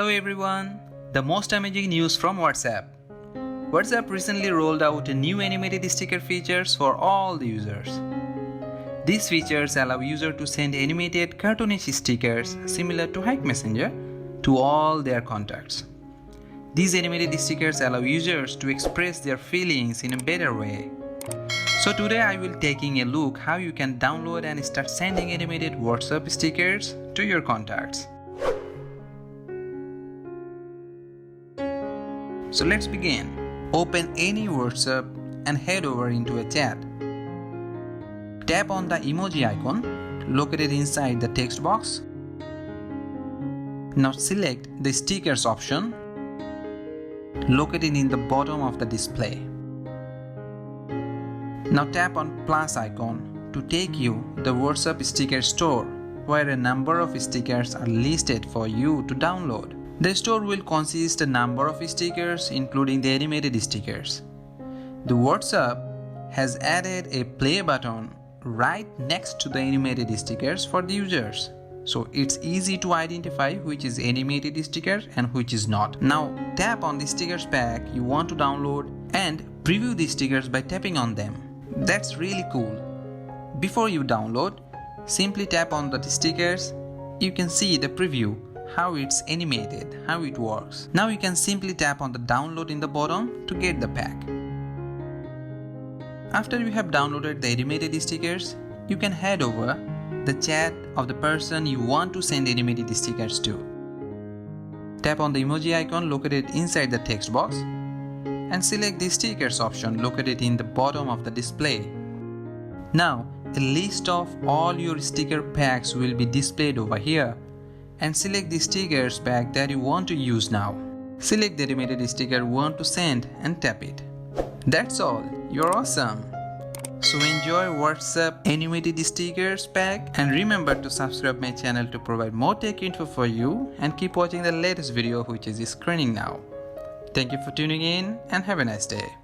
Hello everyone! The most amazing news from WhatsApp. WhatsApp recently rolled out a new animated sticker features for all the users. These features allow users to send animated cartoonish stickers similar to Hike Messenger to all their contacts. These animated stickers allow users to express their feelings in a better way. So today I will taking a look how you can download and start sending animated WhatsApp stickers to your contacts. So let's begin. Open any WhatsApp and head over into a chat. Tap on the emoji icon located inside the text box. Now select the stickers option located in the bottom of the display. Now tap on plus icon to take you the WhatsApp sticker store where a number of stickers are listed for you to download. The store will consist a number of stickers including the animated stickers. The WhatsApp has added a play button right next to the animated stickers for the users. So it's easy to identify which is animated sticker and which is not. Now tap on the stickers pack you want to download and preview the stickers by tapping on them. That's really cool. Before you download, simply tap on the stickers. You can see the preview, how it's animated, how it works. Now you can simply tap on the download in the bottom to get the pack. After you have downloaded the animated stickers, you can head over the chat of the person you want to send animated stickers to. Tap on the emoji icon located inside the text box and select the stickers option located in the bottom of the display. Now a list of all your sticker packs will be displayed over here, and select the stickers pack that you want to use now. Select the animated sticker you want to send and tap it. That's all. You're awesome. So enjoy WhatsApp animated stickers pack and remember to subscribe my channel to provide more tech info for you and keep watching the latest video which is screening now. Thank you for tuning in and have a nice day.